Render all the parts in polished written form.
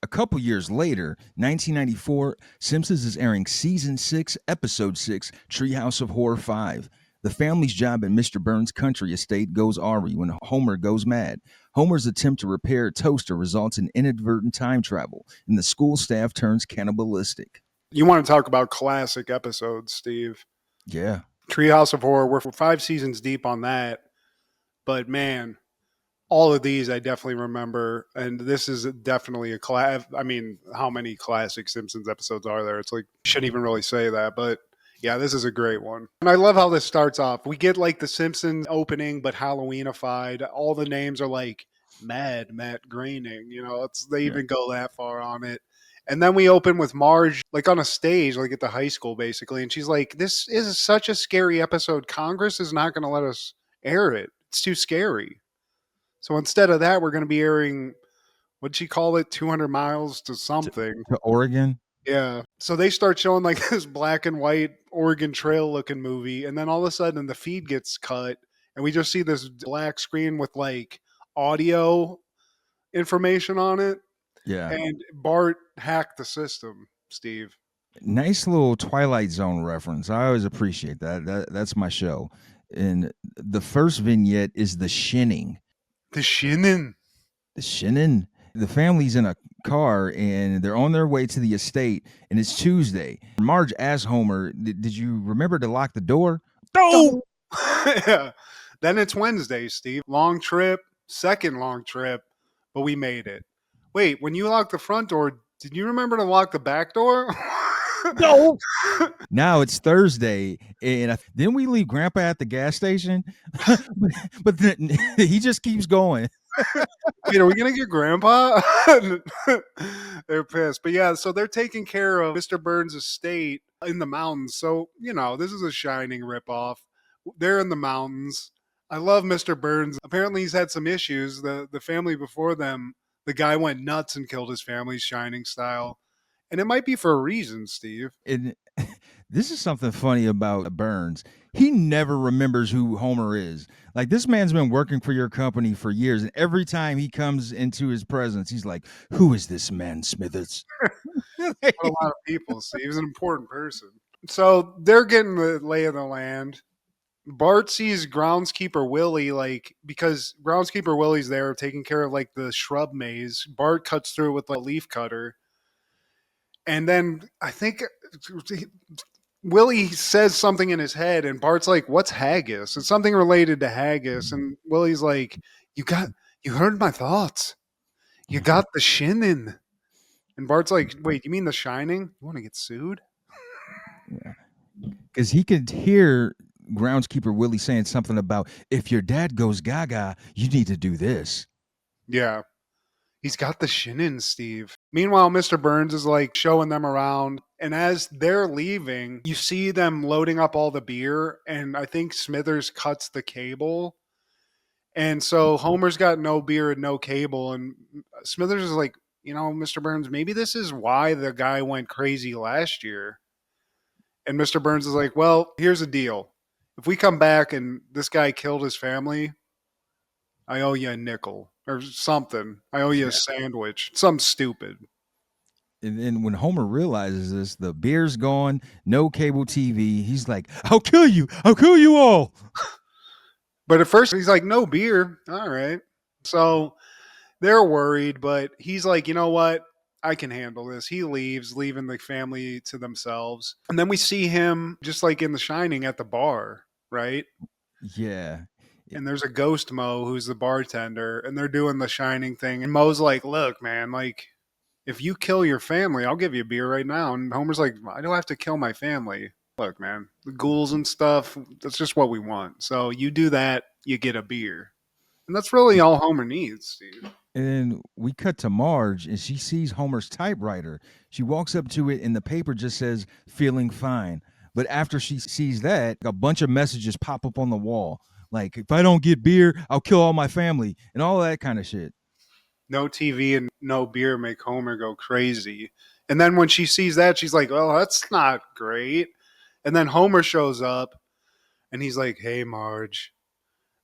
A couple years later, 1994, Simpsons is airing season 6, episode 6, Treehouse of Horror 5. The family's job at Mr. Burns' country estate goes awry when Homer goes mad. Homer's attempt to repair a toaster results in inadvertent time travel, and the school staff turns cannibalistic. You want to talk about classic episodes, Steve. Yeah. Treehouse of Horror, we're 5 seasons deep on that. But man, all of these I definitely remember. And this is definitely a class. I mean, how many classic Simpsons episodes are there? It's like, you shouldn't even really say that. But yeah, this is a great one. And I love how this starts off. We get like the Simpsons opening, but Halloweenified. All the names are like Mad Matt Groening. They even go that far on it. And then we open with Marge, like on a stage, like at the high school, basically. And she's like, this is such a scary episode. Congress is not going to let us air it. It's too scary. So instead of that, we're going to be airing, what'd she call it? 200 miles to something. To Oregon? Yeah. So they start showing like this black and white Oregon Trail looking movie. And then all of a sudden the feed gets cut. And we just see this black screen with like audio information on it. Yeah. And Bart hacked the system, Steve. Nice little Twilight Zone reference. I always appreciate that. That's my show. And the first vignette is the shinning. The shinning. The shinning. The family's in a car and they're on their way to the estate, and it's Tuesday. Marge asks Homer, did you remember to lock the door? Oh! Yeah. Then it's Wednesday, Steve. Long trip, second long trip, but we made it. Wait, when you locked the front door, did you remember to lock the back door? No. Now it's Thursday, and then we leave Grandpa at the gas station, but then he just keeps going. Wait, are we gonna get Grandpa? They're pissed, but yeah. So they're taking care of Mr. Burns' estate in the mountains. So this is a Shining ripoff. They're in the mountains. I love Mr. Burns. Apparently, he's had some issues. The family before them, the guy went nuts and killed his family, Shining style. And it might be for a reason, Steve. And this is something funny about Burns. He never remembers who Homer is. Like, this man's been working for your company for years, and every time he comes into his presence, he's like, who is this man, Smithers? A lot of people, Steve. He's an important person. So they're getting the lay of the land. Bart sees groundskeeper Willie, because groundskeeper Willie's there taking care of the shrub maze. Bart cuts through with a leaf cutter. And then I think Willie says something in his head, and Bart's like, what's haggis? It's something related to haggis. And Willie's like, you heard my thoughts. You got the shinning. And Bart's like, wait, you mean the Shining? You want to get sued? Yeah. Because he could hear groundskeeper Willie saying something about, if your dad goes gaga, you need to do this. Yeah. He's got the shinnin, Steve. Meanwhile, Mr. Burns is showing them around. And as they're leaving, you see them loading up all the beer. And I think Smithers cuts the cable. And so Homer's got no beer and no cable. And Smithers is like, Mr. Burns, maybe this is why the guy went crazy last year. And Mr. Burns is like, well, here's the deal. If we come back and this guy killed his family, I owe you a nickel or something. I owe you a sandwich. Something stupid. And then when Homer realizes this, the beer's gone, no cable TV. He's like, I'll kill you. I'll kill you all. But at first he's like, no beer. All right. So they're worried, but he's like, you know what? I can handle this. He leaves, leaving the family to themselves. And then we see him just like in The Shining at the bar, right? Yeah. And there's a ghost Mo who's the bartender, and they're doing the Shining thing. And Mo's like, look, man, if you kill your family, I'll give you a beer right now. And Homer's like, I don't have to kill my family. Look, man, the ghouls and stuff, that's just what we want. So you do that, you get a beer. And that's really all Homer needs, Steve. And then we cut to Marge, and she sees Homer's typewriter. She walks up to it, and the paper just says, feeling fine. But after she sees that, a bunch of messages pop up on the wall. Like, if I don't get beer, I'll kill all my family, and all that kind of shit. No TV and no beer make Homer go crazy. And then when she sees that, she's like, well, that's not great. And then Homer shows up, and he's like, hey, Marge,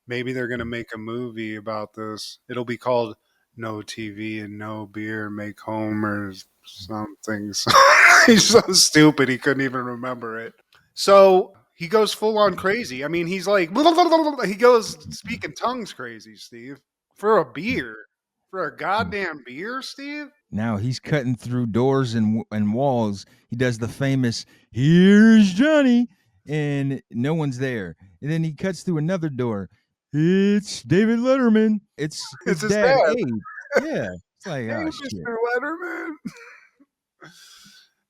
maybe they're going to make a movie about this. It'll be called No TV and no beer make Homer something. He's so stupid he couldn't even remember it. So he goes full on crazy. I mean, he's like, he goes speaking tongues crazy, Steve. For a beer. For a goddamn beer, Steve? Now he's cutting through doors and walls. He does the famous "Here's Johnny," and no one's there. And then he cuts through another door. It's David Letterman. It's It's his his dad, dad. Abe. Yeah, it's like, Hey, oh shit. Mr. Letterman.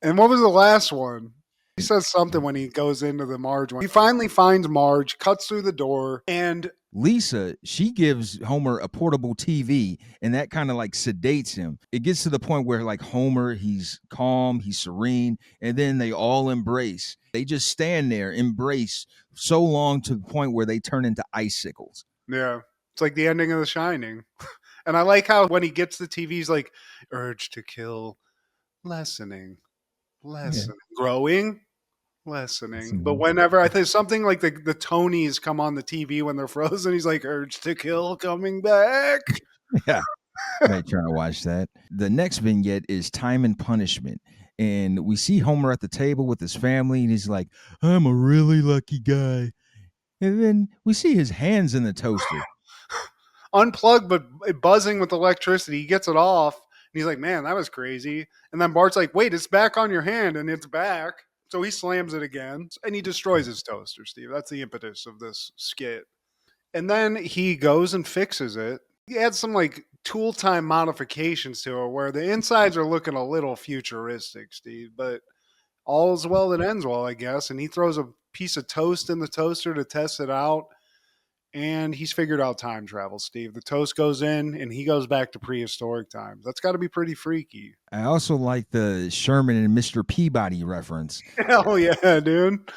And what was the last one? He says something when he goes into the Marge one. He finally finds Marge, cuts through the door, and Lisa, she gives Homer a portable TV, and that kind of like sedates him. It gets to the point where, like, Homer, he's calm, he's serene, and then they all embrace. They just stand there, embrace so long to the point where they turn into icicles. yeah, it's like the ending of The Shining. And I like how when he gets the TV, he's like, urge to kill, lessening, Yeah. growing, lessening. But whenever I think something like the Tonys come on the TV when they're frozen, he's like, urge to kill coming back. Yeah. Right, trying to watch that. The next vignette is Time and Punishment. And we see Homer at the table with his family, and he's like, I'm a really lucky guy. And then we see his hands in the toaster. Unplugged, but buzzing with electricity. He gets it off. And he's like, man, that was crazy. And then Bart's like, wait, it's back on your hand. And it's back. So he slams it again. And he destroys his toaster, Steve. That's the impetus of this skit. And then he goes and fixes it. He adds some like tool time modifications to it where the insides are looking a little futuristic, Steve. But all's well that ends well, I guess. And he throws a piece of toast in the toaster to test it out. And he's figured out time travel, Steve. The toast goes in and he goes back to prehistoric times. That's got to be pretty freaky. I also like the Sherman and Mr. Peabody reference. Hell yeah, dude.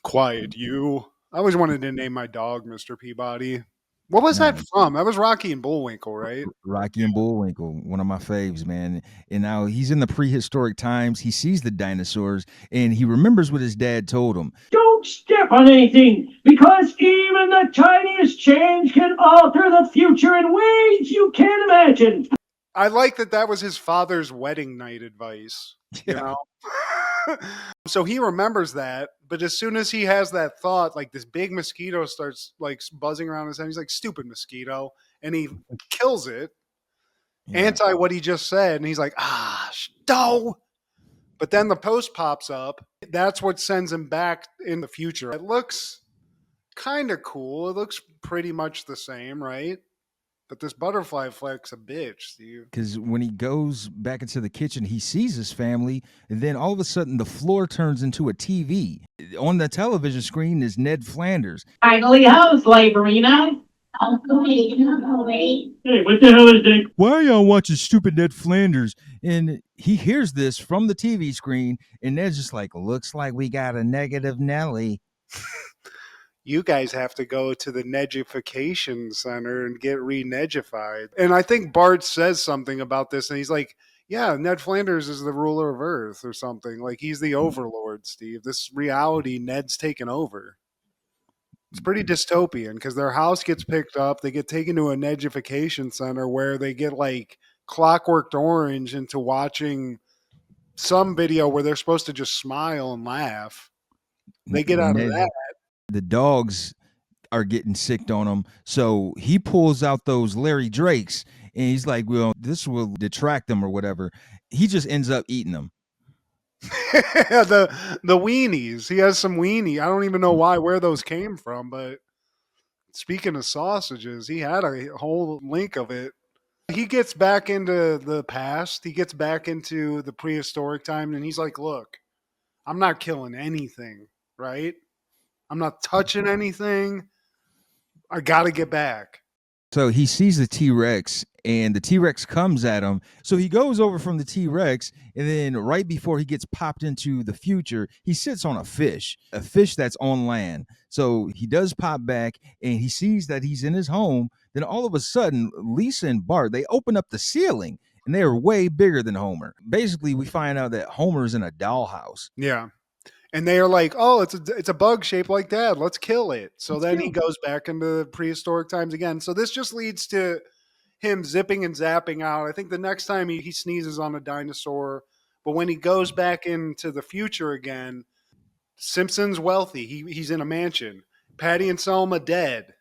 Quiet, you. I always wanted to name my dog Mr. Peabody. What was that Nice. from? That was Rocky and Bullwinkle, right? Rocky and Bullwinkle, one of my faves, man. And now he's in the prehistoric times. He sees the dinosaurs and he remembers what his dad told him. Don't step on anything, because even the tiniest change can alter the future in ways you can't imagine. I like that was his father's wedding night advice, you know? So he remembers that, but as soon as he has that thought, like this big mosquito starts like buzzing around his head. He's like, stupid mosquito. And he kills it, anti what he just said. And he's like, no. But then the post pops up. That's what sends him back in the future. It looks kind of cool. It looks pretty much the same, right? But this butterfly effect's a bitch, Steve. Because when he goes back into the kitchen, he sees his family, and then all of a sudden the floor turns into a TV. On the television screen is Ned Flanders. Finally home slavery, now. Hey, what the hell is that? Why are y'all watching stupid Ned Flanders? And he hears this from the TV screen, and Ned's just like, looks like we got a negative Nelly. You guys have to go to the Negification Center and get re-Negified. And I think Bart says something about this, and he's like, yeah, Ned Flanders is the ruler of Earth or something. Like, he's the overlord, Steve. This reality, Ned's taken over. It's pretty dystopian because their house gets picked up. They get taken to a Negification Center where they get, like, clockworked orange into watching some video where they're supposed to just smile and laugh. They get out of that. The dogs are getting sicked on him. So he pulls out those Larry Drakes and he's like, well, this will detract them or whatever. He just ends up eating them. the weenies. He has some weenie. I don't even know where those came from, but speaking of sausages, he had a whole link of it. He gets back into the past. He gets back into the prehistoric time and he's like, look, I'm not killing anything, right? I'm not touching anything. I got to get back. So he sees the T-Rex and the T-Rex comes at him. So he goes over from the T-Rex and then right before he gets popped into the future, he sits on a fish that's on land. So he does pop back and he sees that he's in his home. Then all of a sudden, Lisa and Bart, they open up the ceiling and they're way bigger than Homer. Basically, we find out that Homer's in a dollhouse. Yeah. And they are like, oh, it's a bug shaped like Dad. Let's kill it. So then he goes back into prehistoric times again. So this just leads to him zipping and zapping out. I think the next time he sneezes on a dinosaur, but when he goes back into the future again, Simpson's wealthy. He's in a mansion. Patty and Selma dead.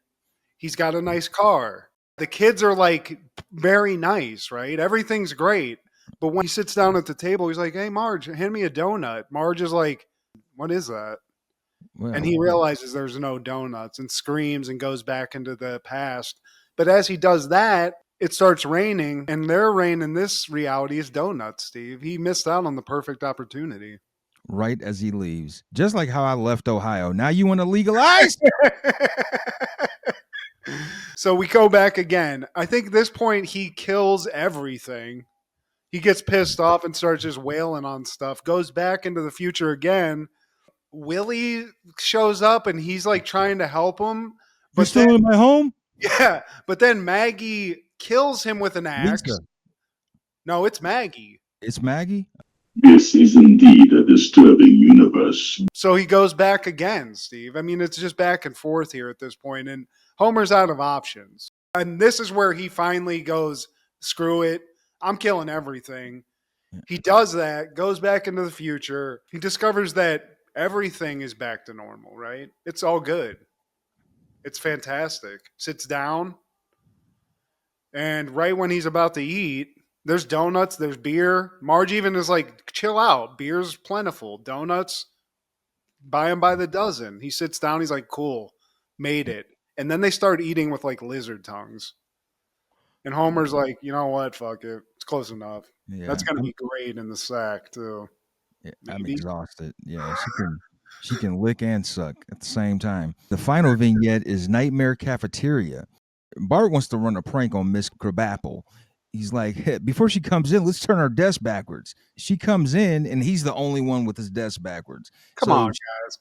He's got a nice car. The kids are like very nice, right? Everything's great. But when he sits down at the table, he's like, "Hey, Marge, hand me a donut." Marge is like, "What is that?" Well, And he realizes there's no donuts and screams and goes back into the past. But as he does that, it starts raining, and their rain in this reality is donuts, Steve. He missed out on the perfect opportunity. right as he leaves. Just like how I left Ohio. Now you want to legalize? So we go back again. I think at this point he kills everything. He gets pissed off and starts just wailing on stuff. Goes back into the future again. Willie shows up and he's like trying to help him. You're still in my home? Yeah, but then Maggie kills him with an axe. Lisa. No, it's Maggie. It's Maggie? This is indeed a disturbing universe. So he goes back again, Steve. I mean, it's just back and forth here at this point, and Homer's out of options. And this is where he finally goes, screw it, I'm killing everything. He does that, goes back into the future. He discovers that everything is back to normal, right? It's all good. It's fantastic. Sits down, and right when he's about to eat, there's donuts, there's beer. Marge even is like, chill out. Beer's plentiful. Donuts, buy them by the dozen. He sits down. He's like, cool, made it. And then they start eating with like lizard tongues. And Homer's like, you know what? Fuck it. It's close enough. Yeah. That's going to be great in the sack, too. Yeah, I'm Maybe. exhausted. Yeah, she can lick and suck at the same time. The final vignette is Nightmare Cafeteria. Bart wants to run a prank on Miss Crabapple. He's like, hey, before she comes in, let's turn our desk backwards. She comes in, and he's the only one with his desk backwards. Come on, guys.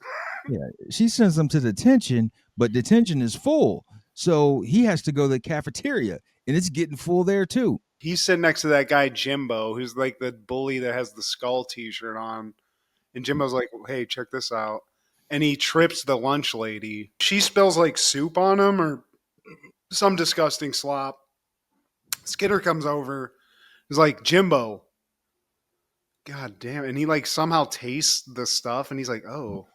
Yeah, she sends him to detention, but detention is full. So he has to go to the cafeteria, and it's getting full there, too. He's sitting next to that guy, Jimbo, who's like the bully that has the skull t-shirt on. And Jimbo's like, hey, check this out. And he trips the lunch lady. She spills like soup on him or some disgusting slop. Skinner comes over. He's like, Jimbo. God damn. And he like somehow tastes the stuff. And he's like, oh,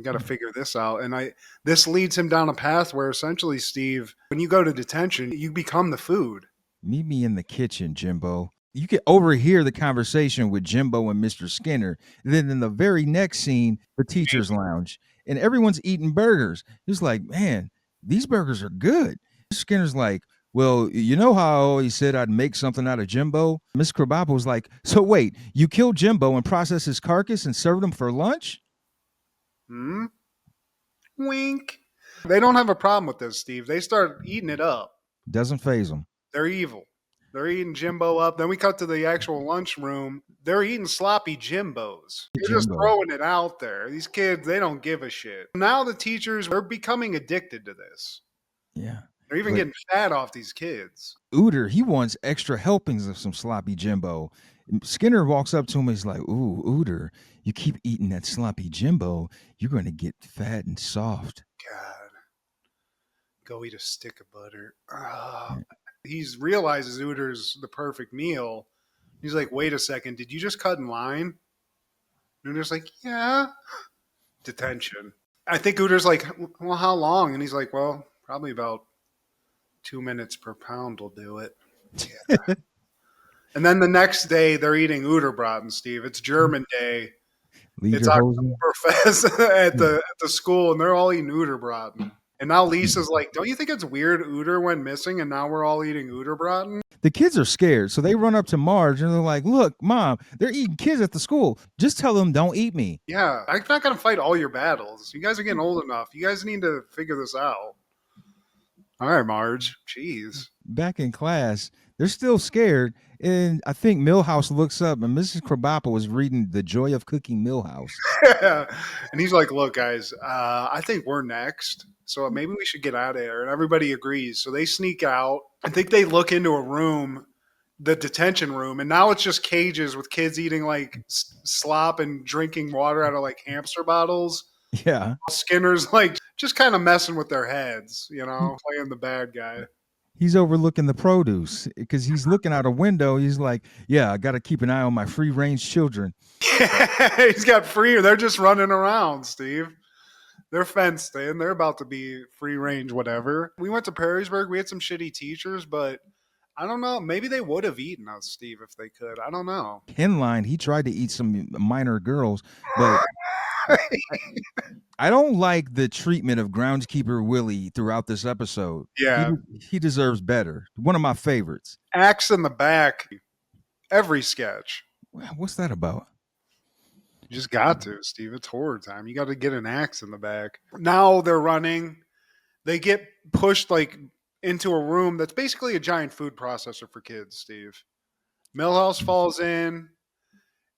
got to figure this out. And this leads him down a path where essentially, Steve, when you go to detention, you become the food. Meet me in the kitchen, Jimbo. You can overhear the conversation with Jimbo and Mr. Skinner. And then in the very next scene, the teacher's lounge, and everyone's eating burgers. It's like, man, these burgers are good. Skinner's like, well, you know how I always said I'd make something out of Jimbo? Miss Krabappel was like, so wait, you killed Jimbo and processed his carcass and served him for lunch? Wink. They don't have a problem with this, Steve. They start eating it up. Doesn't faze them. They're evil. They're eating Jimbo up. Then we cut to the actual lunchroom. They're eating sloppy Jimbos. They're just throwing it out there. These kids, they don't give a shit. Now the teachers are becoming addicted to this. Yeah. They're even getting fat off these kids. Ooter, he wants extra helpings of some sloppy Jimbo. Skinner walks up to him. He's like, ooh, Ooter, you keep eating that sloppy Jimbo, you're going to get fat and soft. God. Go eat a stick of butter. He realizes Ooter's the perfect meal. He's like, wait a second, did you just cut in line? And Ooter's like, yeah. Detention. I think Ooter's like, well, how long? And he's like, well, probably about 2 minutes per pound will do it. Yeah. And then the next day, they're eating Uterbraten, Steve. It's German day. It's Oktoberfest at the school, and they're all eating Uterbraten. And now Lisa's like, don't you think it's weird Uter went missing, and now we're all eating Uterbraten? The kids are scared, so they run up to Marge, and they're like, look, Mom, they're eating kids at the school. Just tell them don't eat me. Yeah, I'm not going to fight all your battles. You guys are getting old enough. You guys need to figure this out. All right, Marge. Jeez. Back in class, they're still scared. And I think Milhouse looks up, and Mrs. Krabappel was reading The Joy of Cooking Milhouse. And he's like, look, guys, I think we're next. So maybe we should get out of here. And everybody agrees. So they sneak out. I think they look into a room, the detention room. And now it's just cages with kids eating like slop and drinking water out of like hamster bottles. Yeah. Skinner's like just kind of messing with their heads, you know, playing the bad guy. He's overlooking the produce because he's looking out a window. He's like, yeah, I got to keep an eye on my free range children. He's got free. They're just running around, Steve. They're fenced in. They're about to be free range, whatever. We went to Perrysburg. We had some shitty teachers, but I don't know. Maybe they would have eaten us, Steve, if they could. I don't know. Inline, he tried to eat some minor girls, but I don't like the treatment of groundskeeper Willie throughout this episode. Yeah. He deserves better. One of my favorites. Axe in the back. Every sketch. What's that about? You just got to, Steve. It's horror time. You got to get an axe in the back. Now they're running. They get pushed like into a room that's basically a giant food processor for kids, Steve. Milhouse falls in,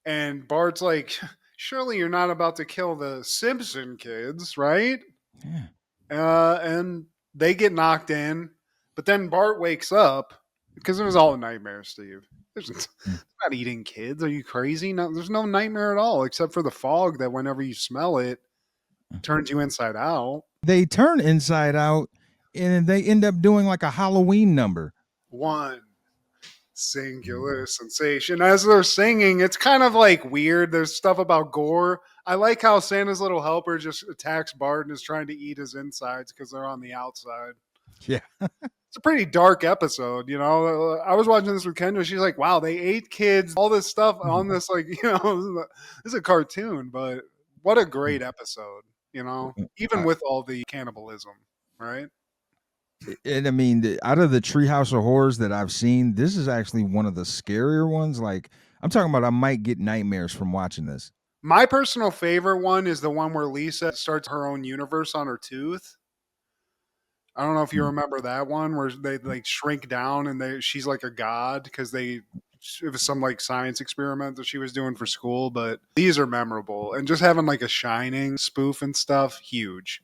and Bart's like, surely you're not about to kill the Simpson kids, right? Yeah. And they get knocked in, but then Bart wakes up because it was all a nightmare, Steve. It's not eating kids. Are you crazy? No, there's no nightmare at all, except for the fog that whenever you smell it, turns you inside out. They turn inside out, and they end up doing like a Halloween number. One singular sensation. As they're singing, it's kind of like weird. There's stuff about gore. I like how Santa's little helper just attacks Bart and is trying to eat his insides because they're on the outside. Yeah. It's a pretty dark episode, you know. I was watching this with Kendra. She's like, wow, they ate kids, all this stuff on this, like, you know, this is a cartoon, but what a great episode, you know, even with all the cannibalism, right? And I mean, out of the Treehouse of Horrors that I've seen, this is actually one of the scarier ones. Like, I'm talking about, I might get nightmares from watching this. My personal favorite one is the one where Lisa starts her own universe on her tooth. I don't know if you remember that one where they like shrink down and she's like a god because it was some like science experiment that she was doing for school. But these are memorable, and just having like a Shining spoof and stuff, huge.